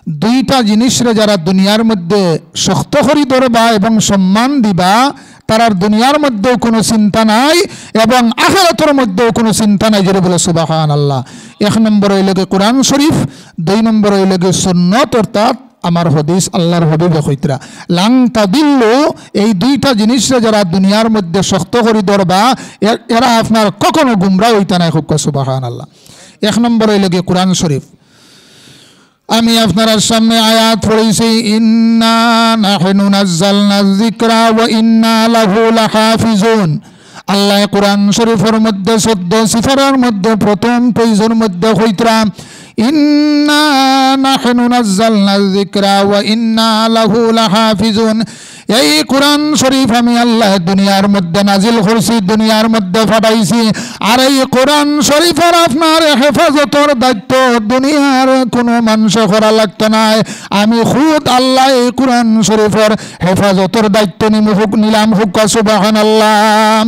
দুইটা জিনিসরে যারা দুনিয়ার মধ্যে শক্ত করি ধরবা এবং সম্মান দিবা তারার দুনিয়ার মধ্যেও কোনো চিন্তা নাই এবং আখিরাতের মধ্যেও কোনো চিন্তা নাই। যেটা বলে সুবহানাল্লাহ। 1 নম্বর হইল কোরআন শরীফ, 2 নম্বর হইল সুন্নত অর্থাৎ আমার হাদিস আল্লাহর হাবিবে কইতরা লাং তাদিল্লু। এই দুইটা জিনিসরে যারা দুনিয়ার মধ্যে শক্ত করি ধরবা এরা আপনার কখনো গুমরা হইতা নাই। খুব সুবহানাল্লাহ। 1 নম্বর হইল কোরআন শরীফ। আমি আপনার সামনে আয়াত পড়েছি, ইন্না নাহনু নাযালনা যিকরা ওয়া ইন্না লাহু লাহাফিজুন। আল্লাহ কোরআন শরীফের মধ্যে 14 সিফারের মধ্যে প্রথম পেজের মধ্যে কইতরা ইন্না নাহনু নাযালনা যিকরা ওয়া ইন্না লাহু লাহাফিজুন। এই কোরআন শরীফ আমি আল্লাহ দুনিয়ার মধ্যে নাজিল করছি, দুনিয়ার মধ্যে পাঠাইছি। আর এই কোরআন শরীফের আপনার হেফাজতের দায়িত্ব দুনিয়ার কোনো মানুষ করা লাগতো না। আমি খুদ আল্লাহ এই কোরআন শরীফের হেফাজতের দায়িত্ব নিলাম। হুক সুবহানাল্লাহ।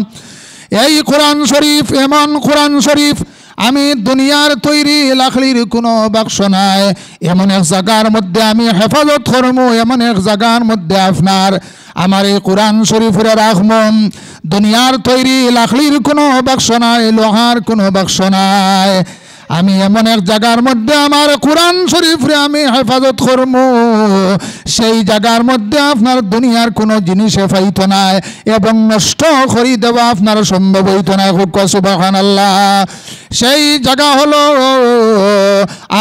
এই কোরআন শরীফ এমন কোরআন শরীফ আমি দুনিয়ার তৈরি লাকড়ির কোনো বাক্স নাই, এমন এক জায়গার মধ্যে আমি হেফাজত করবো, এমন এক জায়গার মধ্যে আপনার আমার এই কোরআন শরীফের রাখবো। দুনিয়ার তৈরি লাকড়ির কোনো বাক্স নাই, লোহার কোনো বাক্স নাই, আমি এমন এক জায়গার মধ্যে আমার কোরআন শরীফরে আমি হেফাজত করবো, সেই জায়গার মধ্যে আপনার দুনিয়ার কোনো জিনিস হেফাইত নাই এবং নষ্ট করে দেওয়া আপনার সম্ভব হইত না। সুবহানাল্লাহ। সেই জায়গা হলো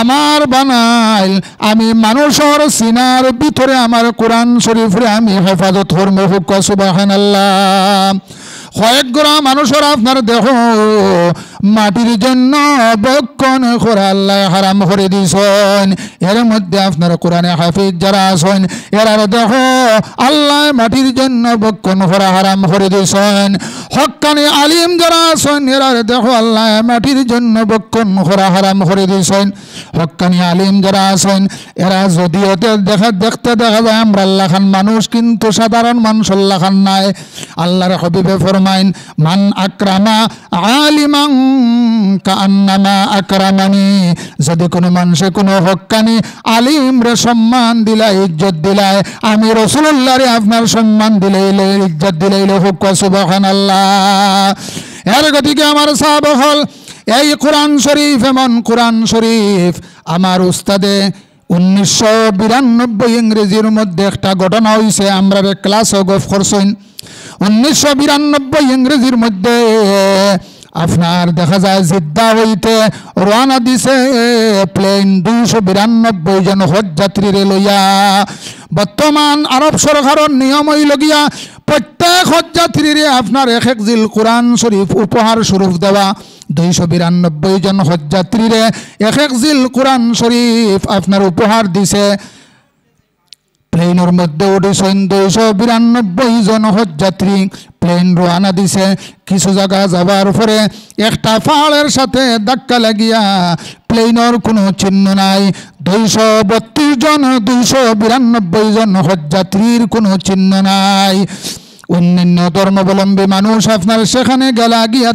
আমার বানাইল, আমি মানুষের সিনার ভিতরে আমার কোরআন শরীফরে আমি হেফাজত করবো। সুবহানাল্লাহ। কয়েক গোড়া মানুষের আপনার দেহ মাটির জন্য বক্ষণ করে আল্লাহ হারাম করে দিয়েছেন। এর মধ্যে আপনার কোরআনে হাফিজ যারা আছেন এরার দেহ আল্লাহ মাটির জন্য বক্ষণ করা হারাম করে দিয়েছেন। হক্কানি আলিম যারা আছেন এরার দেহ আল্লাহ মাটির জন্য বক্ষণ করা হারাম করে দিয়েছেন। হক্কানি আলিম যারা আছেন এরা যদিও দেখতে দেখা যায় আমরা আল্লাহ খান মানুষ, কিন্তু সাধারণ মানুষ আল্লাহ খান নাই। আল্লাহর হাবিবে ফরমাইন মান আকরামা আলিমান কান্নামা আকরামানি। যদি কোনো মানুষে কোনো হক্কানি আলিম রে সম্মান দিলাই, ইজ্জত দিলাই, আমি রাসূলুল্লাহ রে আপনার সম্মান দিলাইলে, ইজ্জত দিলাইলে। হুক সুবহানাল্লাহ। এর গতিকে আমার সাহাবা হল এই কোরআন শরীফ এমন কোরআন শরীফ আমার উস্তাদে 1992 ইংরেজির মধ্যে একটা ঘটনা হয়েছে, আমরা ক্লাসও গফ করছেন। 1992 ইংরেজির মধ্যে আপনার দেখা যায় জিদ্দা হইতে রওনা দিছে প্লেন 292 জন হজ যাত্রীরে লইয়া। বর্তমান আরব সরকারের নিয়ম হইল গিয়া প্রত্যেক হজ যাত্রীরে আপনার এক জিল কোরআন শরীফ উপহার স্বরূপ দেওয়া। 292 জন হজ যাত্রীরে এক জিল কোরআন শরীফ আপনার উপহার দিছে। প্লেনের মধ্যে উঠেছেন 292 জন হজ যাত্রী। প্লেন রওনা দিছে, কিছু জায়গা যাবার পরে একটা পাহাড়ের সাথে ধাক্কা লাগিয়া প্লেনের কোনো চিহ্ন নাই। 292 জন হজ যাত্রীর কোনো চিহ্ন নাই। অন্যান্য ধর্মাবলম্বী মানুষ আপনার সেখানে গেলা গিয়া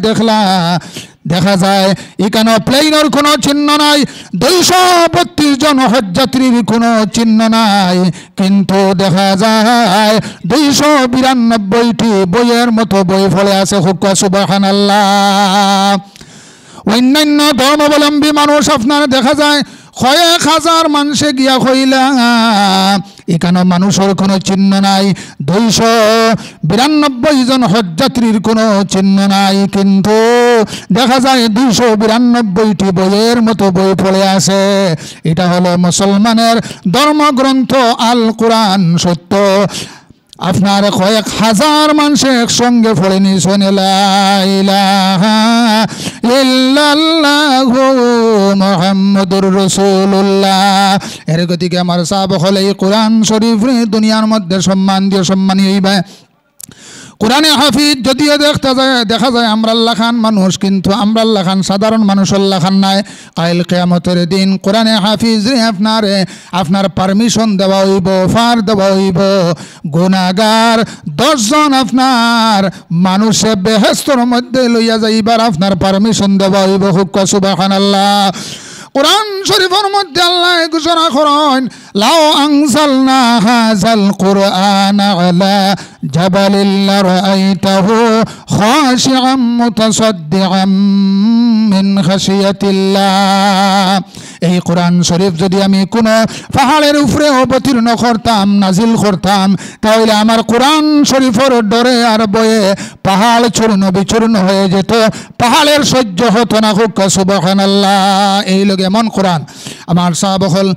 দেখা যায় এখানে প্লেনের কোনো চিহ্ন নাই, 232 জন হজ যাত্রীর কোনো চিহ্ন নাই, কিন্তু দেখা যায় 292টি বইয়ের মতো বই ফলে আছে। হুক সুবহানাল্লাহ। অন্যান্য ধর্মাবলম্বী মানুষ আপনার দেখা যায় কয়েক হাজার মানুষে গিয়া কইলা এখানে মানুষের কোনো চিহ্ন নাই, 292 জন হজ যাত্রীর কোনো চিহ্ন নাই, কিন্তু দেখা যায় 292টি বইয়ের মতো বই পড়ে আছে। এটা হলো মুসলমানের ধর্মগ্রন্থ আল কোরআন সত্য। আপনার কয়েক হাজার মানুষ একসঙ্গে পড়ে নিয়েছেন লা ইলাহা ইল্লাল্লাহু মুহাম্মাদুর রাসূলুল্লাহ। এর গতিকে আমার সাহাবা হলে এই কোরআন শরীফ দুনিয়ার মধ্যে সম্মান দিয়ে সম্মানী হইবে। কোরআনে হাফিজ যদিও দেখা যায় আমরা আল্লাহ খান মানুষ, কিন্তু আমরা আল্লাহ খান সাধারণ মানুষ আল্লাহ খান নাই। কাইল কিয়ামতের দিন কোরআনে হাফিজ রে আপনার পারমিশন দেওয়া হইব, ফার দেওয়া হইব। গুনাহগার 10 জন আপনার মানুষে বেহেশতের মধ্যে লইয়া যাইবার আপনার পারমিশন দেওয়া হইব। হুক সুবহানাল্লাহ। কোরআন শরীফের মধ্যে আল্লাহ ঘোষণা করেন লাউ আনজালনা হাযাল কুরআনা আলা জাবালিন লারাআইতাহু খাশিআম মুতাসাদ্দিআম মিন খাশিয়াতিল্লাহ। এই কোরআন শরীফ যদি আমি কোনো পাহাড়ের উপরে অবতীর্ণ করতাম, নাজিল করতাম, তাহলে আমার কোরআন শরীফের ডরে আর বয়ে পাহাড় চূর্ণ বিচূর্ণ হয়ে যেত, পাহাড়ের সহ্য হতো না। হুক সুবহানাল্লাহ। এই লোক এমন কোরআন আমার সাহাবহল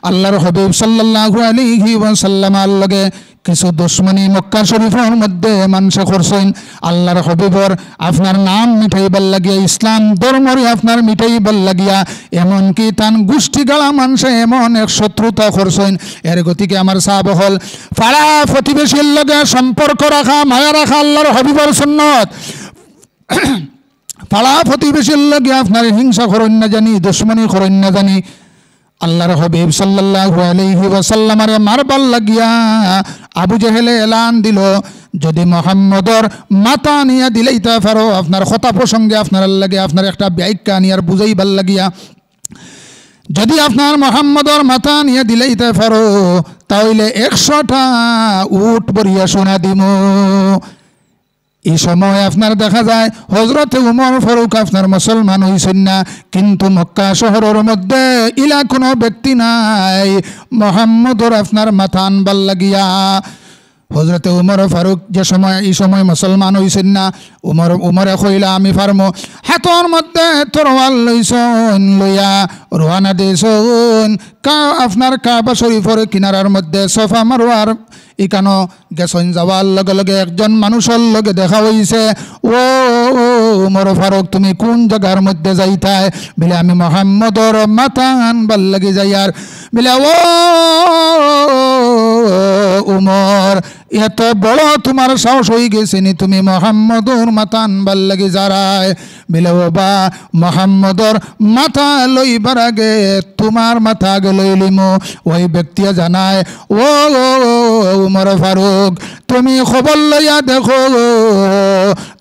আল্লাহর হাবিব সাল্লাল্লাহু আলাইহি ওয়াসাল্লামের লগে কিছু দুশ্মনী মক্কা শরীফের মধ্যে মানুষে করছেন। আল্লাহর হাবিবর আপনার নাম মিঠাইবার লাগিয়া, ইসলাম ধর্মরে আপনার মিঠাইবার লাগিয়া, এমনকি তান গোষ্ঠী গালা মানুষে এমন এক শত্রুতা করছেন। এর গতিকে আমার সাহাবহল পাড়া প্রতিবেশীর লগে সম্পর্ক রাখা, মায়া রাখা আল্লাহর হাবিবর সুন্নত। পাড়া প্রতিবেশীর লগে আপনার হিংসা করেন না জানি, দুশ্মনী করেন না জানি, আল্লাহর হাবিব সাল্লাল্লাহু আলাইহি ওয়াসাল্লামের মারবার লাগিয়া আবু জেহেলে এলান দিল, যদি মুহাম্মদর মাথা নিয়া দিলেইতে পারো, আপনার কথা প্রসঙ্গে আপনার লাগে আপনার একটা ব্যাখ্যা নিয়ার বুঝাইবার লাগিয়া, যদি আপনার মুহাম্মদর মাথা নিয়ে দিলেইতে পারো তাহলে 100টা উট বরিয়া সোনা দিমু। এই সময় আপনার দেখা যায় হযরতে উমর ফারুক আপনার মুসলমান হইছেন না, কিন্তু মক্কা শহরের মধ্যে ইলা কোনো ব্যক্তি নাই মুহাম্মদর আপনার মাথা আনবার লাগিয়া। হযরতে উমর ফারুক যে সময় এই সময় মুসলমান হইছেন না, উমরে কইলা আমি পারমো। হাতর মধ্যে তরোয়াল লইছেন, লইয়া রওনা দিয়েছেন আপনার কাবা শরীফের কিনারার মধ্যে সফা মারওয়ার ইকানো গেছেন। যাওয়ার লগে লগে একজন মানুষের লগে দেখা হইছে। ও উমর ফারুক তুমি কোন জায়গার মধ্যে যাইতাই? বলে আমি মুহাম্মদর মাথা আনবার লাগি যাই। আর বলে ও উমর এত বড় তোমার সাহস হয়ে গেছে নি, তুমি মুহাম্মদর মাথা আনবার লাগি যারায়? বলে ও বা মুহাম্মদর মাথা লইবার আগে তোমার মাথা আগে লইলিমু। ওই ব্যক্তি জানায় ও উমর ফারুক তুমি খবর লইয়া দেখো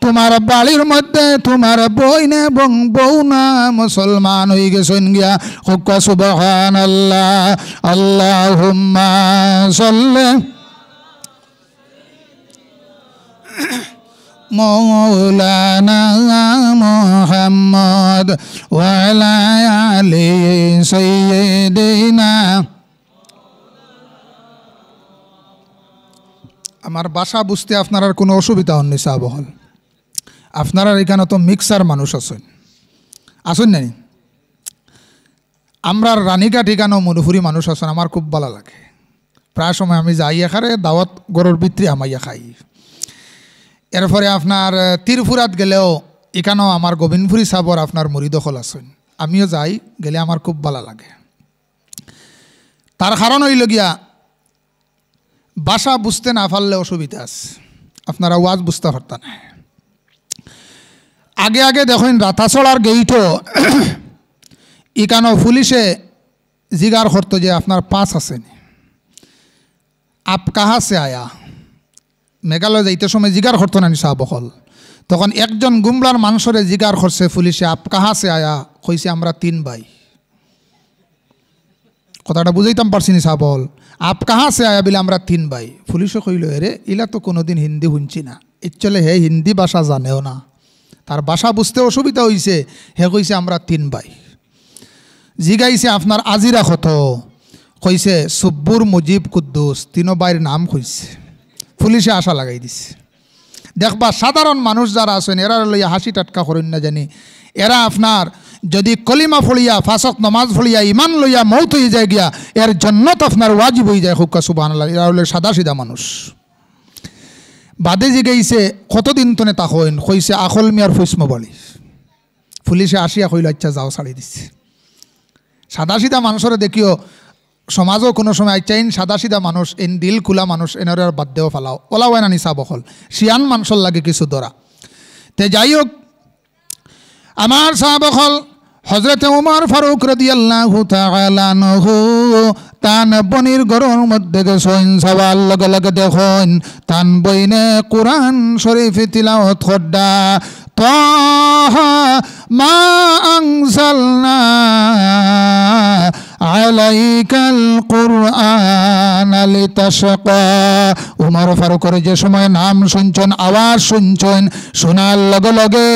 তোমার বাড়ির মধ্যে তোমার বইনে এবং বউনা মুসলমান হয়ে গেছেন গিয়া। হুক সুবহানাল্লাহ। আল্লাহুম্মা সাল্লি মৌলানা মুহাম্মদ ওয়া আলা আলি সাইয়্যিদিনা। আমার ভাষা বুঝতে আপনার আর কোনো অসুবিধা হননি সাহাবহল। আপনারা এখানে তো মিক্সার মানুষ আছেন, আসুন নাই? আমরা রানিঘাট এখানেও মধুপুরি মানুষ আছেন, আমার খুব ভালো লাগে। প্রায় সময় আমি যাই এখানে দাওয়াত গরুর ভিতরে আমাইয়া খাই। এরপরে আপনার তীরফুরাত গেলেও এখানেও আমার গোবিন্দপুরি সাবর আপনার মুরিদখল আছেন, আমিও যাই, গেলে আমার খুব ভালো লাগে। তার কারণ হইল গিয়া ভাষা বুঝতে না পারলে অসুবিধা আছে, আপনারা ওয়াজ বুঝতে পারতেন না। আগে আগে দেখেন রাতাচড়ার গেইটও এখানেও পুলিশে জিগার করতো যে আপনার পাস আছেন, আপ কাহা সে আয়া? মেঘালয় যাইতে সময় জিগার করতো না নিশা বকল, তখন একজন গুমলার মানুষরে জিগার করছে পুলিশে, আপ কাহা সে আয়া? কইছে আমরা 3 ভাই। কথাটা বুঝাইতাম পারছি নি সাবল, আপ কাহা সে আয়া? বলে আমরা 3 ভাই। পুলিশে কইল এরে ইলা তো কোনোদিন হিন্দি শুনছি না, ইচ্ছলে হে হিন্দি ভাষা জানেও না, তার ভাষা বুঝতে অসুবিধা হয়েছে। হে কইছে আমরা 3 ভাই। জিগাইছে আপনার আজিরা কত? কইছে সুব্বুর, মুজিব, কুদ্দুস, 3 ভাইয়ের নাম কইছে। পুলিশে আশা লাগাই দিছে। দেখবা সাধারণ মানুষ যারা আছেন এরা লইয়া হাসি টাটকা করেন না জানি, এরা আপনার যদি কলিমা ফলিয়া ফাঁসক নমাজ ফলিয়া ইমান লইয়া মৌত হয়ে যায় গিয়া, এর জন্নত আপনার ওয়াজিব হয়ে যায়। হুক্কা সুবহানাল্লাহ। এরা হলে সাদা সিধা মানুষ। বাদে জিগাইছে কতদিন তনে তা হইন? কইছে আখল মিয়ার ফুসমো বলি। পুলিশে আসিয়া কইল আচ্ছা যাও, ছাড়ি দিচ্ছে। সাদা সিধা মানুষের দেখিও সমাজও কোনো সময় চাইন সাদা সিধা মানুষ, এন দিল খোলা মানুষ এনার বাদ দেও ফালাও, ওলা হয় না নিসা বকল, শিয়ান মানুষের লাগে কিছু ধরা। তে যাই হোক, আমার সাহাবকল হজরতে উমর ফারুক রাদিয়াল্লাহু তাআলা আনহু তান বনির ঘরের মধ্যে গেছেন। সবার লগে লগে দেখুন তান বইনে কোরআন শরীফ তিলাওয়াত করদা। তাহা মা আনজালনা আলাইকাল কুরআন লিতাশকা। উমর ফারুকের যে সময় নাম শুনছেন, আওয়াজ শুনছেন, শোনার লগে লগে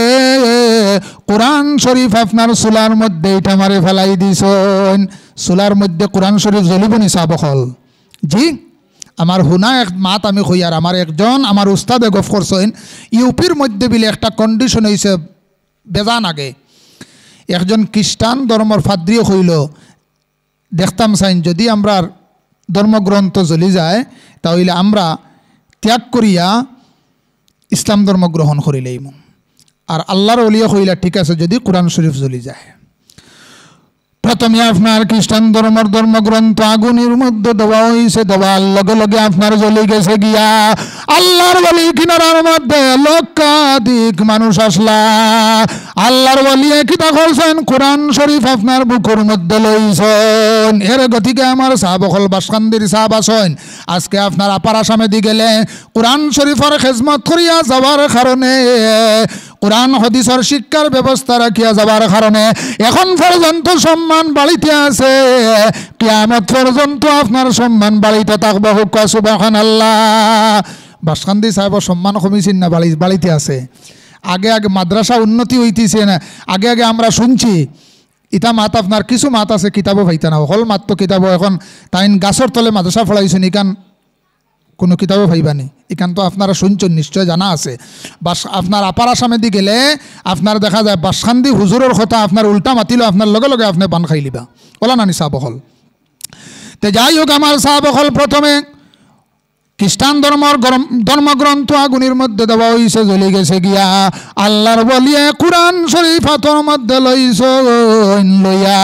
কোরআন শরীফ আপনার চুলার মধ্যে এটা মারে ফেলাই দিছেন। চুলার মধ্যে কোরআন শরীফ জ্বলিব নি চাবকল? জি, আমার হুনা এক মাত আমি কইয়ার, আমার একজন আমার উস্তাদে গফ করছেন, ইউপির মধ্যে বিলে একটা কন্ডিশন হয়েছে বেজান আগে। একজন খ্রিস্টান ধর্মর ফাদ্রিও হইল, দেখতাম চাইন যদি আমরা ধর্মগ্রন্থ জ্বলি যায় তাহলে আমরা ত্যাগ করিয়া ইসলাম ধর্ম গ্রহণ করিলেই। আর আল্লাহর ওলিয়া কইলা ঠিক আছে যদি কোরআন শরীফ জ্বলি যায়। প্রথমে আপনার খ্রিস্টান ধর্মের ধর্মগ্রন্থ আগুনের মধ্যে দেওয়া হয়েছে, দেওয়ার লগে লগে আপনার জ্বলে গেছে গিয়া। আল্লাহর ওলি কিনারার মধ্যে লক্ষাধিক মানুষ আসলা। আল্লাহর ওলি কিতা করছেন, কোরআন শরীফ আপনার বুকুর মধ্যে লইছেন। এর গতিকে আমার সাহাবকল বাসকান্দির সাহাব আছেন, আজকে আপনার আপার আসামে দি গেলে কোরআন শরীফের খেজমত করিয়া যাওয়ার কারণে, কোরআন হাদিসের শিক্ষার ব্যবস্থা রাখিয়া যাওয়ার কারণে এখন পর্যন্ত সম্মান বাড়িতে আছে, কিয়ামত পর্যন্ত আপনার সম্মান বাড়িতে থাকবে। হুক সুবহানাল্লাহ। বাসকান্দি সাহেবের সম্মান কমিছেন না, বাড়িতে আছে। আগে আগে মাদ্রাসা উন্নতি হইতেছে না, আগে আগে আমরা শুনছি ইটা মাত আপনার কিছু মাত আছে কিতাবও পাইতে না, হল মাত্র কিতাবও এখন তাই গাছর তলে মাদ্রাসা ফলাইছেন, ইকান কোনো কিতাবও পাইবানি। এখান তো আপনারা শুনছেন, নিশ্চয় জানা আছে। বাস আপনার আপার আসামে দি গেলে আপনার দেখা যায় বাসখান্দি হুজুরের কথা আপনার উল্টা মাতিল, আপনার লগে লগে আপনি বান খাই লিবা, ওলা নানি সাহাবকল। তে যাই হোক আমার সাহাবকল প্রথমে খ্রিস্টান ধর্মগ্রন্থ আগুনের মধ্যে দেওয়া হয়েছে, জ্বলে গেছে গিয়া। আল্লাহর বলিয়ে কোরআন শরীফ হাতের মধ্যে লইছেন, লইয়া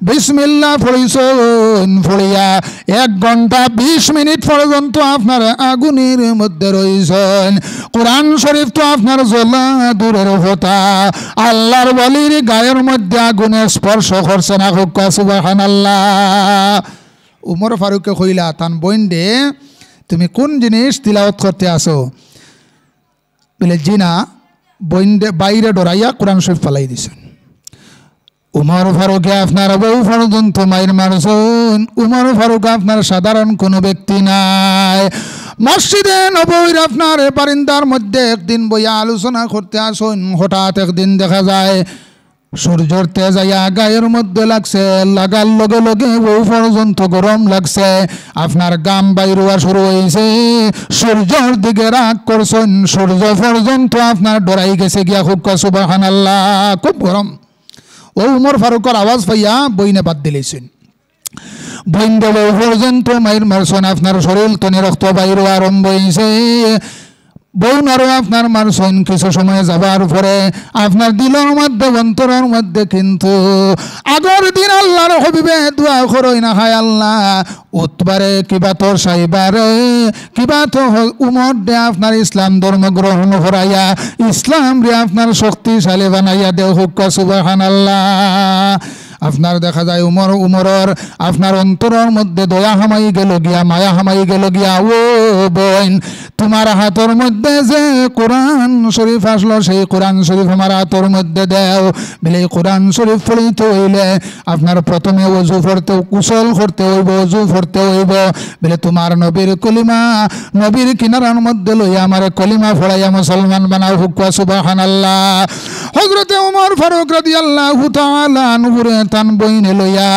বিসমিল্লাহ পড়িছেন, পড়িয়া 1 ঘন্টা 20 মিনিট পর্যন্ত আপনার আগুনের মধ্যে রয়েছেন। কোরআন শরীফ তো আপনার জ্বলা দূরের কথা, আল্লাহর বলির গায়ের মধ্যে আগুনের স্পর্শ করছে না। হুক সুবহানাল্লাহ। উমর ফারুকে কইলা তান বইন দে তুমি কোন জিনিস তিলাওয়াত করতে আসো? বলে জি না, বইন বাইরে ডরাইয়া কোরআন শরীফ ফালাই দিছেন। উমর ফারুকে আপনার বউ পর্যন্ত মাইর মারছেন। উমর ফারুক আপনার সাধারণ কোনো ব্যক্তি নাই। মসজিদে নববীর আপনার বারিন্দার মধ্যে একদিন বইয়া আলোচনা করতে আসুন, হঠাৎ একদিন দেখা যায় সূর্যর তেজ আইয়া গায়ের মধ্যে লাগছে, লাগার লগে লগে বউ পর্যন্ত গরম লাগছে, আপনার গাম বাইরুয়া শুরু হয়েছে। সূর্যর দিকে রাগ করছেন, সূর্য পর্যন্ত আপনার ডরাই গেছে গিয়া। খুব সুবহানাল্লাহ, খুব গরম। ও উমর ফারুকের আওয়াজ পাইয়া বইনে বাদ দিলেছেন। বইন বউ পর্যন্ত মাইর মারছেন, আপনার শরীর তনে রক্ত বাইরুয়া আরম্ভ হয়েছে। বউনারও আপনার মারছেন। কিছু সময় যাবার পরে আপনার দিলের মধ্যে অন্তরের মধ্যে কিন্তু আগর দিন আল্লাহর হবিবে দোয়া করই না, হায় আল্লাহ উতবারে কিবা তোর সাইবারে কিবা তো উমর দে আপনার ইসলাম ধর্ম গ্রহণ করাইয়া ইসলাম রে আপনার শক্তিশালী বানাইয়া দেও। হুক সুবহানাল্লাহ। আপনার দেখা যায় উমরের আপনার অন্তরের মধ্যে দয়া হামাই গেল গিয়া, মায়া হামাই গেল গিয়া। ও বোন, তোমার হাতের মধ্যে যে কোরআন শরীফ আসলো, সেই কোরআন শরীফ আমার হাতের মধ্যে দেও। বলে কোরআন শরীফ পড়িতে হইলে আপনার প্রথমে ওযু পড়তে, কুশল করতে হইব, ওযু পড়তে হইব। বলে তোমার নবীর কলিমা, নবীর কিনারার মধ্যে লইয়া আমার কলিমা পড়াইয়া মুসলমান বানাও। হুক সুবহানাল্লাহ। হযরতে ওমর ফারুক রাদিয়াল্লাহু তাআলা আনহুরে তান বইনে লইয়া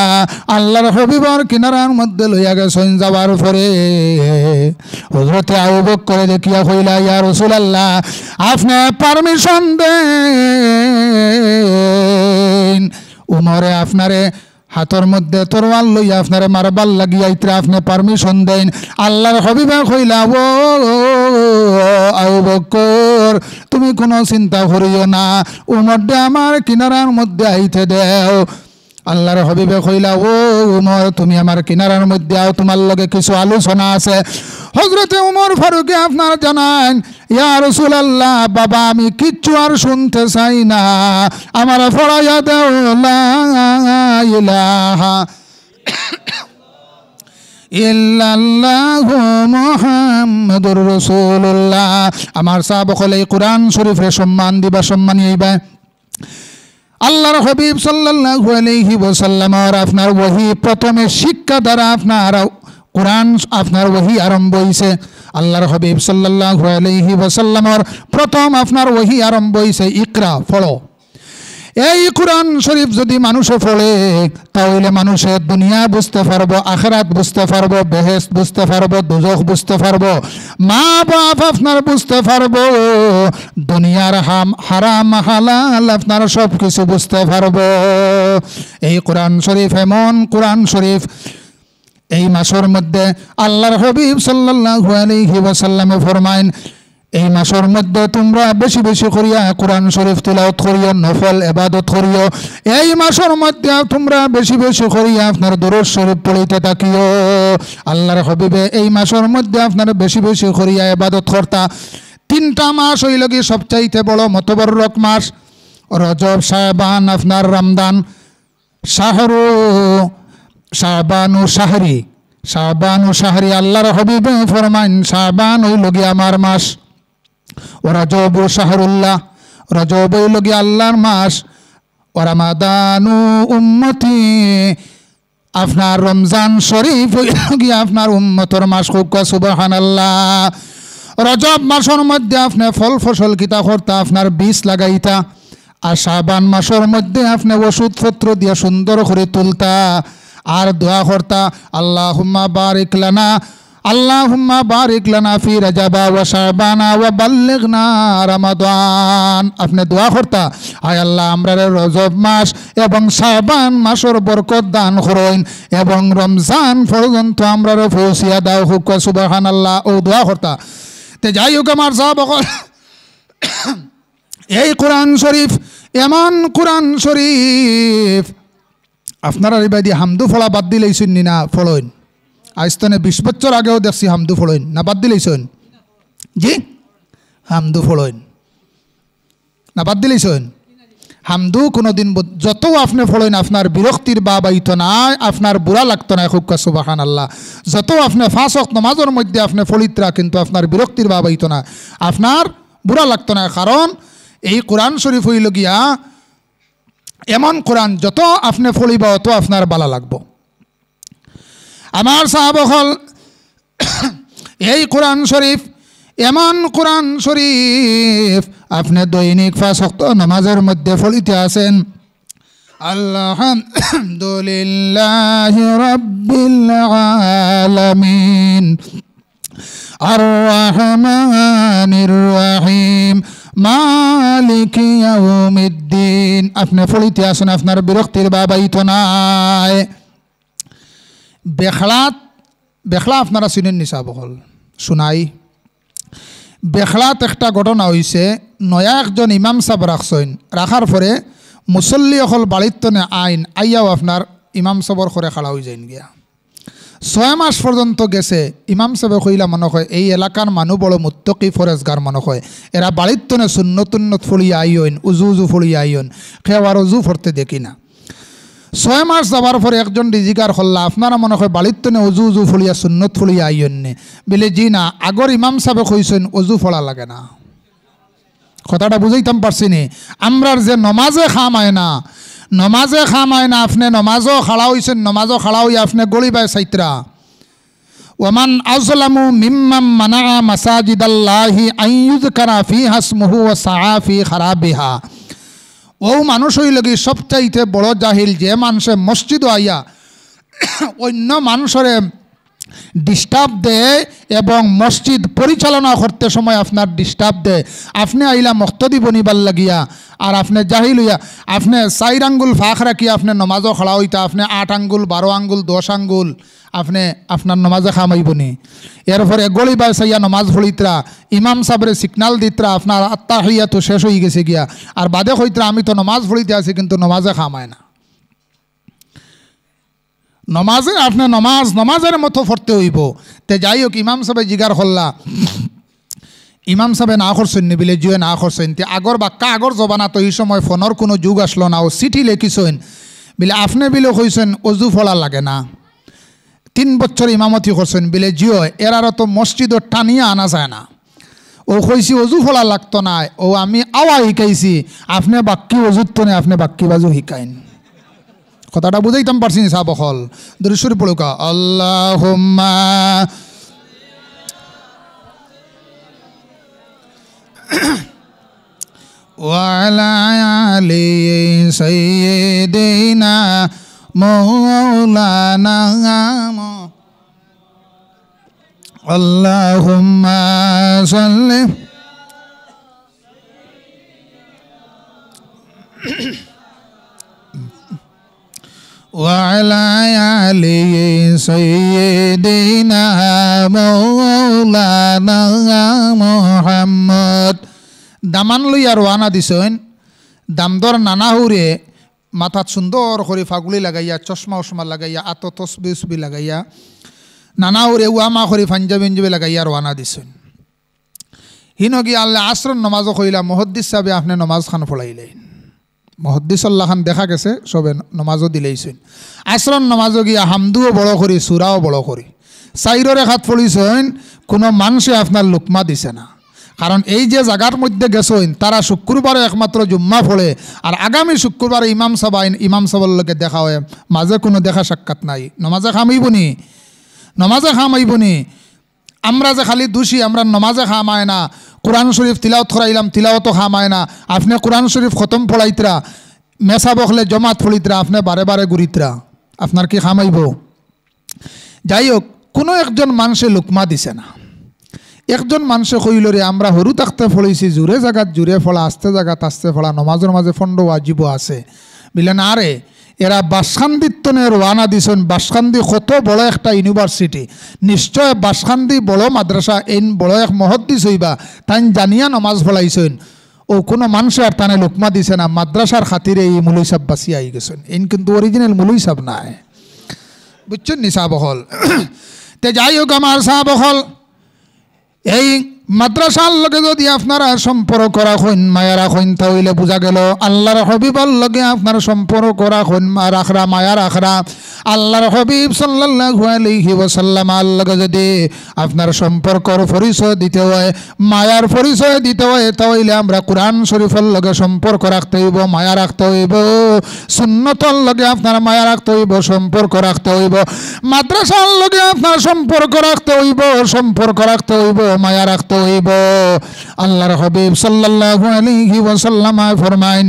আল্লাহর হাবিবের কিনারার মধ্যে লইয়া গেছেন। যাওয়ার পরে হযরতে আবু বকর দেখিয়া কইলা, ইয়া রাসূলুল্লাহ আপনি পারমিশন দেন উমরে আপনারে হাতের মধ্যে তরোয়াল লইয়া আপনারে মারবার লাগিয়া ইতরা আপনি পারমিশন দেন। আল্লাহর হাবিবে কইলা, ও আবু বকর তুমি কোনো চিন্তা করিও না, উমর দে আমার কিনারার মধ্যে আইতে দেও। আল্লাহর হাবিবে কইলা, ও উমর তুমি আমার কিনারার মধ্যে আও, তোমার লগে কিছু আলোচনা আছে। হযরতে উমর ফারুকে আপনার জানান, ইয়া রাসূলুল্লাহ বাবা আমি কিচ্ছু আর শুনতে চাই না, আমার পড়াইয়া দেও লা ইলাহা ইল্লাল্লাহু মুহাম্মাদুর রাসূলুল্লাহ। আমার সাহাবাসকল এই কোরআন শরীফের সম্মান দিবা, সম্মানী হইবা। আল্লাহর হাবিব সাল্লাল্লাহু আলাইহি ওয়াসাল্লামের আপনার ওহী প্রথমে শিক্ষা দ্বারা আপনার কোরআন আপনার ওহী আরম্ভ হইছে। আল্লাহর হাবিব সাল্লাল্লাহু আলাইহি ওয়াসাল্লামের প্রথম আপনার ওহী আরম্ভ হইছে ইকরা, পড়ো। এই কোরআন শরীফ যদি মানুষে পড়ে তাহলে মানুষের দুনিয়া বুঝতে পারবো, আখিরাত বুঝতে পারবো, বেহেশত বুঝতে পারবো, দোজখ বুঝতে পারবো, মা বাপ আপনার বুঝতে পারবো, দুনিয়ার হারাম হালাল আপনার সব কিছু বুঝতে পারবো। এই কোরআন শরীফ এমন কোরআন শরীফ, এই মাসের মধ্যে আল্লাহর হাবিব সাল্লাল্লাহু আলাইহি ওয়াসাল্লামে ফরমাইন, এই মাসের মধ্যে তোমরা বেশি বেশি করিয়া কোরআন শরীফ তিলাওয়াত করিও, নফল ইবাদত করিও। এই মাসের মধ্যে তোমরা বেশি বেশি করিয়া আপনার দরুদ শরীফ পড়িতে থাকিও। আল্লাহর হাবিবে এই মাসের মধ্যে আপনার বেশি বেশি করিয়া ইবাদত করতা। তিনটা মাস হইল কি সবচাইতে বড় মতবরক মাস, রজব, শাবান, আপনার রমজান। শাবানু শাহরি, শাবানু শাহরি, আল্লাহর হাবিবে ফরমাইন শাবান হইল গিয়া আমার মাস। ও রজব শাহরুল্লাহ, রজব হইল গিয়া আল্লাহর মাস। ও রমাদানু উম্মতি, আপনার রমজান শরীফ হইল গিয়া আপনার উম্মতর মাস। খুব সুবহানাল্লাহ। রজব মাসের মধ্যে আপনি ফল ফসল কিতা করতা, আপনার বীজ লাগাইতা। আর শাবান মাসের মধ্যে আপনি ওষুধপত্র দিয়া সুন্দর করে তুলতা আর দোয়া করতা, আল্লাহুম্মা বারিক লানা, আল্লাহুম্মা বারিক লানা ফি রাজাবা ওয়া শাবানা ওয়া বাল্লিগনা রমাদান। আপনি দোয়া করতা, আয় আল্লাহ আমরা রজব মাস এবং শাবান মাসের বরকত দান করুন এবং রমজান পর্যন্ত আমরা পৌঁছিয়া দাও। হুক সুবহানাল্লাহ। ও দোয়া করতা। তে যাই হোক আমার সাহাবাগণ, এই কোরআন শরীফ এমন কোরআন শরীফ আপনারা এবার দিয়ে হামদু ফলা বাদ দিলেইছেন নি না ফলইন? আজ তো 20 বছর আগেও দেখছি হামদু ফলইন না বাদ দিলেইছেন? জি, হামদু ফলইন না বাদ দিলেইছেন? হামদু কোনোদিন যত আপনি ফলইন আপনার বিরক্তির বা বাইতো না, আপনার বুড়া লাগতো না। খুব সুবহানাল্লাহ। যত আপনি 5 ওয়াক্ত নামাজের মধ্যে আপনি ফলিতরা, কিন্তু আপনার বিরক্তির বা বাইতো না, আপনার বুড়া লাগতো না। কারণ এই কোরআন শরীফ হইল গিয়া এমন কোরআন যত আপনি ফলিব অত আপনার ভালো লাগবো। আমার সাহাবাগণ, এই কোরআন শরীফ এমন কোরআন শরীফ আপনি দৈনিক 5 ওয়াক্ত নামাজের মধ্যে ফলিতে আছেন। আলহামদুলিল্লাহি রাব্বিল আলামিন আর রহমানির রহিম মালিকি ইয়াউমিদ্দিন। আপনি ফলিতে আসেন, আপনার বিরক্তির বাবাইতো নাই। বেখলা আপনারা চিনেন নি সাহাবাগণ? শুনাই। বেখলাত একটা ঘটনা হয়েছে, নয়া একজন ইমাম সাহেব রাখছেন, রাখার পরে মুসল্লি অকল বাড়িতনে আইয়াও আপনার ইমাম সাহেবর করে খাড়া হয়ে যাইন গিয়া। 6 মাস পর্যন্ত গেছে। ইমাম সাহেব কইলা মনে হয় এই এলাকার মানুষ বড় মুত্তকি ফরেজগার মনে হয়, এরা বাড়িতনে সুন্নত ফলিয়া আইন, উজু ফলিয়া আইন, খেওয়ার উজু ফরতে দেখি না। 6 মাস যাবার পরে একজন রিজিকার হল্লা, আপনারা মনে হয় বাড়িতনে উজু ফলিয়া সুন্নত ফলিয়া আইন নে? বলে জি না, আগর ইমাম সাহেব কইছেন উজু ফলা লাগে না। কথাটা বুঝাইতাম পারছি নি? আমরার যে নমাজে খামায় না, নমাজে খামায় না, আপনি নমাজও খাড়া হইছেন, নমাজও খাড়া হইয়া আপনি গলিবায় সাইত্রা। ওমান আযলামু মিম্মান মানা মাসাজিদাল্লাহি আন ইউযকারা ফিহা ইসমুহু ওয়া সাআ ফি খারাবিহা। ও মানুষ হইল কি সবচাইতে বড় জাহিল, যে মানুষে মসজিদ আইয়া অন্য মানুষরে ডিস্টার্ব দেয় এবং মসজিদ পরিচালনা করতে সময় আপনার ডিস্টার্ব দেয়। আপনি আইলা মক্তদি বনিবার লাগিয়া আর আপনি জাহিল হইয়া আপনি 4 আঙ্গুল ফাঁক রাখিয়া আপনি নমাজও খাড়া হইতা, আপনি 8 আঙ্গুল 12 আঙ্গুল 10 আঙ্গুল আপনি আপনার নমাজে খামাইবনি। এরপরে গলিবায় চাইয়া নমাজ ফলিতরা, ইমাম সাহেবের সিগনাল দিতরা, আপনার আত্তাহিয়াত শেষ হয়ে গেছে গিয়া, আর বাদে কইতরা আমি তো নমাজ ফলিতে আছি কিন্তু নমাজে খামায় না। নমাজে আপনি নমাজের মতো পড়তে হইব। তে যাই হোক, ইমাম সাহেব জিগার হল্লা, ইমাম সাহেব না করছেন নি? বিলে জুয়ে না করছেন। তে আগর বাক্কা আগর জবানা তো এই সময় ফোনের কোনো যুগ আসলো না, ও চিঠি লেখিছেন বিলে আপনি বিলে কইছেন অজু ফলা লাগে না। 3 বছর ইমামতি করছেন বিলে জিও এরারও তো মসজিদও টানিয়া আনা যায় না। ও কইছি অজু ফলা লাগতো না, ও আমি আওয়া শিকাইছি, আপনি বাক্কি অজুত তো নেই, আপনি বাক্কি বাজু শিকাইন। কথাটা বুঝাইতাম পারছি নি সাহাব হল দরুদ শরীফ পড়ুকা আল্লাহুম্মা ওয়া আলা আলি সাইয়্যিদিনা মাওলানা আল্লাহুম্মা সাল্লি وعلى آل سيدنا مولانا محمد দামান লইয়া রওনা দিছেন। দামদর নানাহুরে মাথাত সুন্দর করে ফাগুলি লাগাইয়া চশমা উশমা লাগাইয়া আত তসবি উসবি লাগাইয়া নানাহুরে ওয়ামা করে পাঞ্জাবি ইঞ্জাবি লাগাইয়া রওনা দিছেন। হিনগি আল্লাহ আসরন নমাজও কইলা মুহাদ্দিস সাহেব আপনি নমাজ খান পড়াইলেন। মুহাদ্দিসুল্লাহ খান দেখা গেছে সবে নমাজও দিলেইছেন। আসরন নমাজও গিয়া হামদুও বড় করি সুরাও বড় করি চাইরে হাত পড়িছেন। কোনো মানুষে আপনার লুকমা দিছে না, কারণ এই যে জায়গার মধ্যে গেছেন তারা শুক্রবারে একমাত্র জুম্মা পড়ে, আর আগামী শুক্রবারে ইমাম সাহেবের লোকে দেখা হয়, মাঝে কোনো দেখা সাক্ষাৎ নাই। নমাজে খামাইবনি, নমাজে খামাইবনি। আমরা যে খালি দোষী, আমরা নমাজে খামায় না, কোরআন শরীফ তিলাওয়াত করাইলাম তিলাওয়াতও খামায় না। আপনি কোরআন শরীফ খতম পড়াইতরা, মেসা বখলে জমাত পড়িতরা, আপনি বারে বারে ঘুরিতরা, আপনার কি খামাইব? যাই হোক, কোনো একজন মানুষে লুকমা দিছে না। একজন মানুষে কইল রে আমরা হরু থাকতে ফলাইছি, জোরে জায়গাত জোরে ফলা, আস্তে জায়গাত আস্তে ফলা, নমাজের মাঝে ফন্ড ওয়াজিব আছে বিলে না রে। এরা বাসখান্দিত্তনে রওনা দিছেন। বাসখান্দি কত বড় একটা ইউনিভার্সিটি, নিশ্চয় বাসখান্দি বড় মাদ্রাসা, এই বড় এক মুহাদ্দিস হইবা, তাই জানিয়া নমাজ ফলাইছেন। ও কোনো মানুষে আর তানে লুকমা দিছে না, মাদ্রাসার খাতিরে এই মুলই সাহেব বাঁচিয়ে আই গেছেন। এই কিন্তু অরিজিনাল মুলই সাহেব নাই, বুঝছেন নি সাহাব হল। তে যাই হোক আমার সাহাব হল, এই মাদ্রাসার লগে যদি আপনারা সম্পর্ক রাখেন, মায়া রাখেন, তাহলে বোঝা গেল আল্লাহর হবিবর লগে আপনার সম্পর্ক রাখেন, রাখরা মায়া রাখরা। আল্লাহর হবিব সাল্লাল্লাহু আলাইহি ওয়াসাল্লাম লগে যদি আপনার সম্পর্কর পরিচয় দিতে হয়, মায়ার পরিচয় দিতে হয়, তাহলে আমরা কোরআন শরীফের লগে সম্পর্ক রাখতে হইব, মায়া রাখতে হইব। সুন্নতর লগে আপনার মায়া রাখতে হইব, সম্পর্ক রাখতে হইব। মাদ্রাসার লগে আপনার সম্পর্ক রাখতে হইব, সম্পর্ক রাখতে হইব, মায়া রাখতে হইব। আল্লাহর হাবিব সাল্লাল্লাহু আলাইহি ওয়াসাল্লাম ফরমাইন,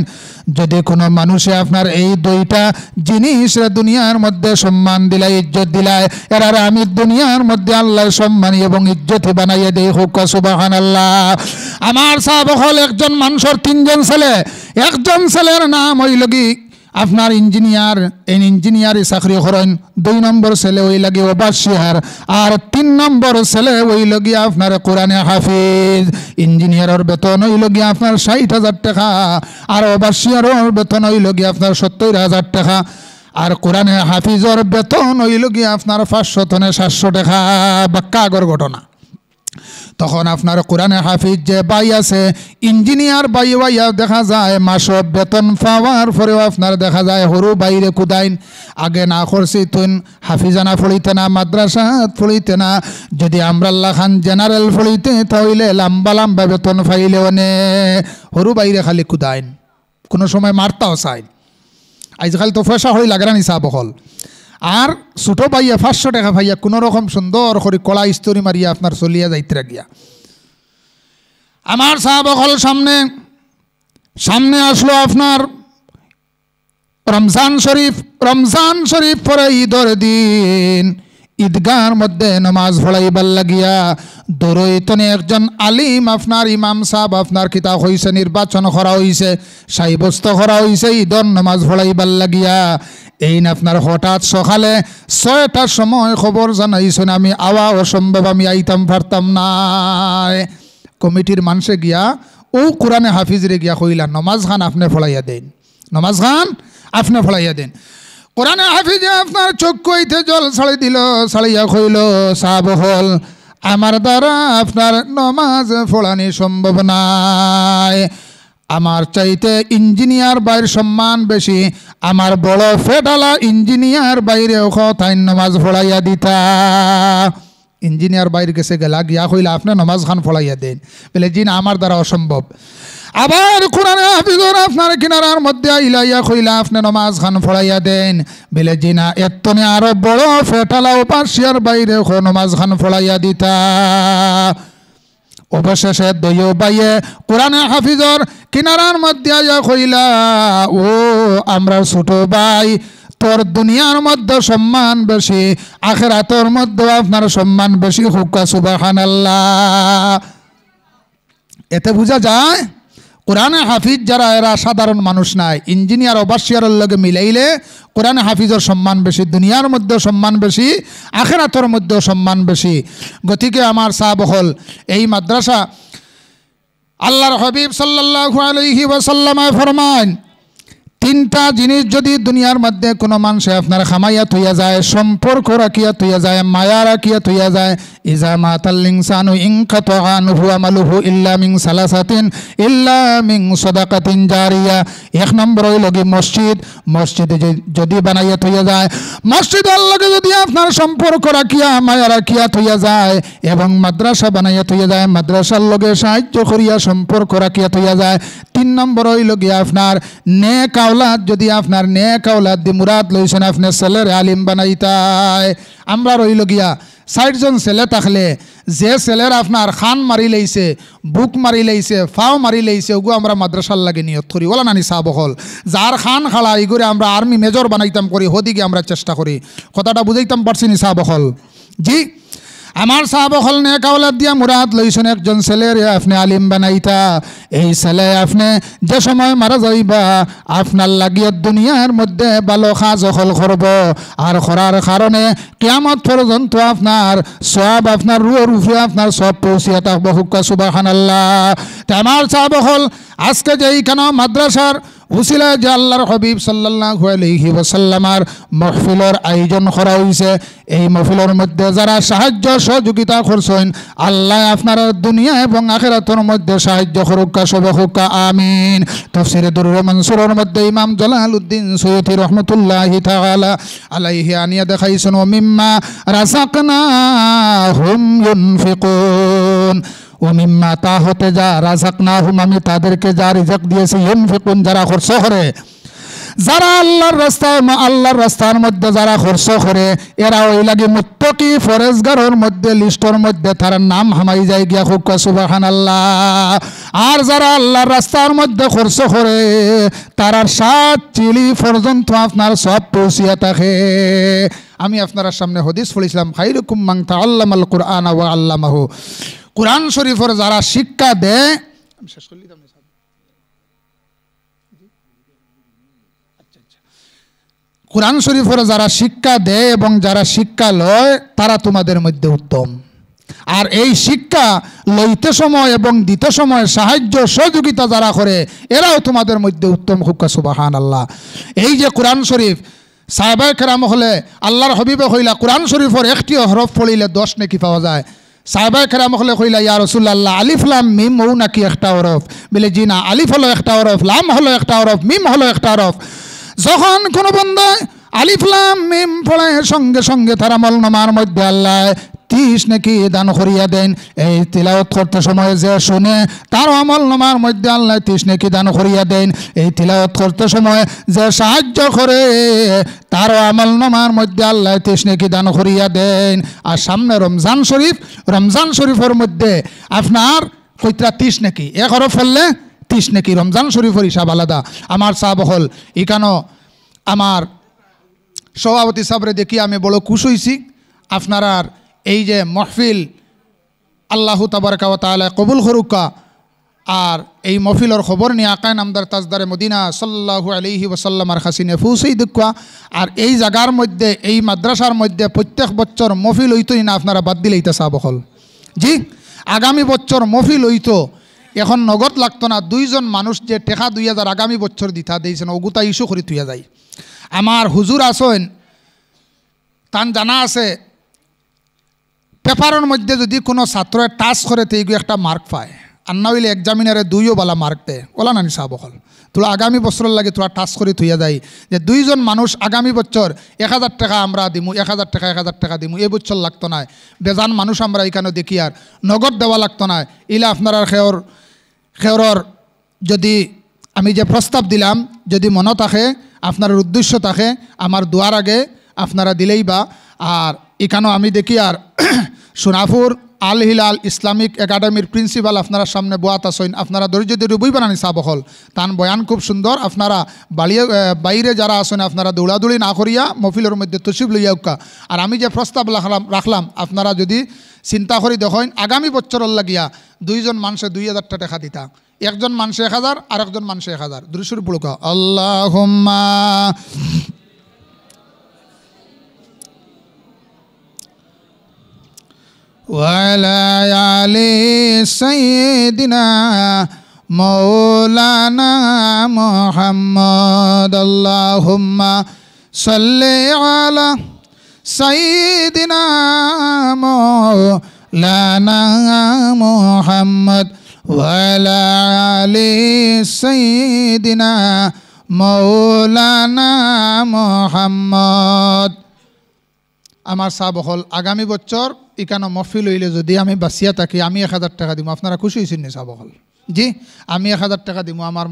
যদি কোনো মানুষে আপনার এই দুইটা জিনিস দুনিয়ার মধ্যে সম্মান দিলাই, ইজ্জত দিলাই, এরা আমি দুনিয়ার মধ্যে আল্লাহর সম্মানী এবং ইজ্জতি বানাইয়া দেই। হোক সুবহানাল্লাহ। আমার সাহাব হল একজন মানুষের 3 জন ছেলে। একজন ছেলের নাম হইল কি আপনার ইঞ্জিনিয়ার, এই ইঞ্জিনিয়ারে চাকরি করেন। 2 নম্বর ছেলে ওই লাগে ওবাসিয়ার, আর 3 নম্বর ছেলে ওই লগিয়া আপনার কোরআনে হাফিজ। ইঞ্জিনিয়ারের বেতন ওই লগিয়া আপনার 60,000 টাকা, আর ওবাসিয়ারের বেতন ওই লগিয়া আপনার 70,000 টাকা, আর কোরআনে হাফিজের বেতন ওই লগিয়া আপনার 500 থেকে 700 টাকা। বাক্কা আগর ঘটনা। তখন আপনার কোরআনে হাফিজ যে বাই আছে, ইঞ্জিনিয়ার বাই বাইয়া দেখা যায় মাসব বেতন পাওয়ার পরেও আপনার দেখা যায় হরু বাইরে কুদাইন। আগে না করছি তুন হাফিজানা ফলিতে না, মাদ্রাসা ফলিতে না, যদি আমরাল্লা খান জেনারেল ফলিতে তাহলে লম্বা লম্বা বেতন ফাইলে অনে হরু বাইরে খালি কুদাইন, কোনো সময় মারতাও চাই। আজকাল তো পয়সা হই লাগরা নিসা বহল। আর ছোটো পাইয়া 500 টাকা পাইয়া কোনো রকম সুন্দর করে কলা স্তরি মারিয়া আপনার চলিয়া যাইতে গিয়া আমার সাহাবকল সামনে আসলো আপনার রমজান শরীফ পরে ঈদের দিন ঈদগাহর মধ্যে নামাজ পড়াইবার লাগিয়া দৌড়ইতনে একজন আলিম আপনার ইমাম সাহেব আপনার কিতাব হইছে, নির্বাচন করা হইছে, সাব্যস্ত করা হইছে ঈদের নামাজ পড়াইবার লাগিয়া। এই না আপনার হঠাৎ সকালে 6টার সময় খবর জানাইছেন, আমি আওয়া অসম্ভব, আমি আইতাম পারতাম না। কমিটির মানুষে গিয়া ও কোরআনে হাফিজরে গিয়া কইলা নমাজ খান আপনি ফলাইয়া দেন, নমাজ খান আপনি ফলাইয়া দেন। কোরআনে হাফিজে আপনার চক্ষু হইতে জল ছাড়ি দিল, ছাড়িয়া কইল সাহাব হল আমার দ্বারা আপনার নমাজ পড়ানি সম্ভব নাই। আমার চাইতে ইঞ্জিনিয়ার বাইর সম্মান বেশি, আমার বড় ফেডালা ইঞ্জিনিয়ার বাইরেও তাই নমাজ পড়াইয়া দিতা। ইঞ্জিনিয়ার বাইরে গেছে গেলা গিয়া কইলা আপনি নমাজ খান পড়াইয়া দেন, বলে জি না আমার দ্বারা অসম্ভব। আবার কোরআনে হাফিজর আপনার কিনারার মধ্যে ইলাইয়া কইলা আপনি নমাজ খান পড়াইয়া দেন, বলে জি না এতনে আরো বড় ফেটালা পার্সিয়ার বাইরে নমাজ খান পড়াইয়া দিতা। অবশেষে দইও বাইয়ে কোরআনে হাফিজর কিনারার মধ্যে আইয়া কইলা ও আমরা ছোট ভাই, তোর দুনিয়ার মধ্যে সম্মান বেশি, আখিরাতের মধ্যে আপনার সম্মান বেশি, হুক্কা সুবহানাল্লাহ। এতে বোঝা যায় কোরআনে হাফিজ যারা এরা সাধারণ মানুষ নাই, ইঞ্জিনিয়ার অবাসিয়ারের লগে মিলাইলে কোরআনে হাফিজের সম্মান বেশি, দুনিয়ার মধ্যে সম্মান বেশি, আখিরাতের মধ্যেও সম্মান বেশি। গতিকে আমার সাহাবহল এই মাদ্রাসা আল্লাহর হাবিব সাল্লাল্লাহু আলাইহি ওয়াসাল্লাম ফরমান, তিনটা জিনিস যদি দুনিয়ার মধ্যে কোনো মানুষে আপনার খামাইয়া থইয়া যায়, সম্পর্ক রাখিয়া থইয়া যায়, মায়া রাখিয়া থইয়া যায়, ইজা মাতাল ইনসানু ইনকাতা আনহু আমালুহু ইল্লা মিন সালাসাতিন ইল্লা মিন সাদাকাতিন জারিয়া। এক নম্বর হইল কি মসজিদ, মসজিদে যদি বানাইয়া থইয়া যায়, মসজিদ আল্লাহকে যদি আপনার সম্পর্ক রাখিয়া মায়া রাখিয়া থইয়া যায়, এবং মাদ্রাসা বানাইয়া থইয়া যায়, মাদ্রাসার লগে সাহায্য করিয়া সম্পর্ক রাখিয়া থইয়া যায়। তিন নম্বর হইল গিয়া আপনার নেক আওলাদ, যদি আপনার নেক আওলাদ দি মুরাদ লইছেন আপনি ছেলের আলিম বানাইতায়। আমরা রইল গিয়া ৬০ জন ছেলে থাকলে যে ছেলের আপনার খান মারি লাইছে, বুক মারি লাইছে, ফাও মারি লাইছে, ওগু আমরা মাদ্রাসার লাগে নিয়ত করি, ওলা নানি সাবহল। যার খান খালা ইগুরে আমরা আর্মি মেজর বানাইতাম করি, হদিকে আমরা চেষ্টা করি। কথাটা বুঝাইতাম পারছি নি সাবহল? জি, আমার সাহাবহল নেক আওলাদ দিয়া মুরাদ লইছেন একজন ছেলের আপনি আলিম বানাইতা। এই ছেলে আপনি যে সময় মারা যাইবা আপনার লাগিয়ে দুনিয়ার মধ্যে ভালো কাজ হল করব, আর করার কারণে কিয়ামত পর্যন্ত আপনার সব আপনার রুয়ের উপরে আপনার সব পৌঁছিয়া থাকবো, হুক্কা সুবহানাল্লাহ। তা আমার সাহাবহল আজকে যে এইখানে মাদ্রাসার উসিলা যে আল্লাহর হাবিব সাল্লাল্লাহু আলাইহি ওয়াসাল্লামার মাহফিলের আয়োজন করা হয়েছে, এই মাহফিলের মধ্যে যারা সাহায্য সহযোগিতা করছেন, আল্লাহ আপনার দুনিয়া এবং আখিরাতের মধ্যে সাহায্য করুক, সবে হোক আমিন। তাফসীরে দুরুর মানসুরের মধ্যে ইমাম জালালউদ্দিন সৈয়দী রাহমাতুল্লাহি তাআলা আলাইহি আনিয়া দেখাইছেন, ও মিম্মা রাযাকনাহুম ইউনফিকুন, ও মিম্মা তা হতে যা রাযাকনাহুম আমি তাদেরকে যা রিজক দিয়েছি, ইউনফিকুন যারা খরচ করে, যারা আল্লাহর রাস্তায় আল্লাহর রাস্তার মধ্যে যারা খরচ করে, এরা ওই লাগে মুত্তাকি ফরেজগারের মধ্যে লিস্টের মধ্যে তার নাম হামাই যায় গিয়া, হুক্কা সুবহানাল্লাহ। আর যারা আল্লাহর রাস্তার মধ্যে খরচ করে তারা ৭ চিলি পর্যন্ত আপনার সব পৌঁছিয়া থাকে। আমি আপনার সামনে হাদিস পড়েছিলাম, খায়রুকুম মান তাআল্লামাল কুরআন ওয়া আল্লামাহু। কোরআন শরীফের যারা শিক্ষা দেয়, আমি শেষ করলি তো কোরআন শরীফের যারা শিক্ষা দেয় এবং যারা শিক্ষা লয় তারা তোমাদের মধ্যে উত্তম। আর এই শিক্ষা লইতে সময় এবং দিতে সময় সাহায্য সহযোগিতা যারা করে এরাও তোমাদের মধ্যে উত্তম, হুক্কা সুবহানাল্লাহ। এই যে কোরআন শরীফ সাহাবায়ে কেরাম হলে আল্লাহর হাবিবে কইলা কোরআন শরীফের একটি হরফ পড়িলে 10 নেকি পাওয়া যায়। সাহাবায়ে কেরাম হলে কইলা ইয়া রাসূলুল্লাহ আলিফ লাম মিম ও নাকি একটা হরফ? বলে জি না, আলিফ হলো একটা হরফ, লাম হলো একটা হরফ, মিম হলো একটা হরফ। যখন কোনো বান্দা আলিফ লাম মিম পড়ে সঙ্গে সঙ্গে তার আমলনামার মধ্যে আল্লাহ 30 নাকি দান করিয়া দেন। এই তিলাওয়াত করতে সময় যে শুনে তার আমলনামার মধ্যে আল্লাহ 30 নাকি দান করিয়া দেন। এই তিলাওয়াত করতে সময় যে সাহায্য করে তার আমলনামার মধ্যে আল্লাহ 30 নাকি দান করিয়া দেন। আর সামনে রমজান শরীফ, রমজান শরীফের মধ্যে আপনার কইত্রা 30 নাকি এক হরফ ফেললে 30 নাকি, রমজান শরীফের হিসাব আলাদা। আমার সাহাবহল এখানেও আমার সভাপতি সাবরে দেখি আমি বড় খুশি হয়েছি। আপনার এই যে মহফিল আল্লাহু তাবারাকা ওয়া তাআলা কবুল করুকা, আর এই মহফিলের খবর নিয়ে আকায় নামদার তাজদারে মদিনা সাল্লাল্লাহু আলাইহি ওয়াসাল্লামার খাসিনে পৌঁছেই দেখুয়া। আর এই জায়গার মধ্যে এই মাদ্রাসার মধ্যে প্রত্যেক বছর মহফিল হইতই না, আপনারা বাদ দিলেইতে সাবহল। জি, আগামী বছর মহফিল হইতো, এখন নগদ লাগতো না। 2 জন মানুষ যে টেকা 2000 আগামী বছর দিতা দিয়েছেন, ওগুতা ইস্যু করে থুয়া যায়। আমার হুজুর আসেন, তান জানা আছে পেপারের মধ্যে যদি কোনো ছাত্র টাচ করে তো এইগুলো একটা মার্ক পায়। আন্না হইলে এক্সামিনারে 2ও বালা মার্ক দেয় ওলা নানি সাহ বকল তোরা আগামী বছরের লাগে তোরা টাচ করে থইয়া যায় যে 2 জন মানুষ আগামী বছর 1000 টাকা আমরা দিমু 1000 টাকা দিমু এই বছর লাগতো না বেজান মানুষ আমরা এখানে দেখি আর নগদ দেওয়া লাগতো না ইলা আপনার খেয়রর যদি আমি যে প্রস্তাব দিলাম যদি মনে থাকে আপনার উদ্দেশ্য থাকে আমার দুয়ার আগে আপনারা দিলেই বা আর এখানেও আমি দেখি আর সোনাপুর আল হিলাল ইসলামিক একাডেমির প্রিন্সিপাল আপনারা সামনে বয়াত আসেন আপনারা ধৈর্য দিয়ে বই বানানি সাবহল তান বয়ান খুব সুন্দর আপনারা বাইরে যারা আসেন আপনারা দৌড়াদৌড়ি না করিয়া মফিলের মধ্যে তসিব লইয়া উকা আর আমি যে প্রস্তাব রাখলাম আপনারা যদি চিন্তা করি দেখেন আগামী বছরের লাগিয়া 2 জন মানুষে 2000 টাকা দিতা একজন মানুষে 1000 আর একজন মানুষে 1000 দুরুশুর পড়ুকা আল্লাহুম্মা وعلى آل سيدنا مولانا محمد اللهم صل على سيدنا مولانا محمد وعلى آل سيدنا مولانا محمد আমার সাব হল আগামী বছর এখানে মহফিল হইলে যদি আমি বাঁচিয়া থাকি আমি 1000 টাকা দিব আপনারা খুশি হয়েছেন নি সাব হল জি আমি 1000 টাকা দিব আমার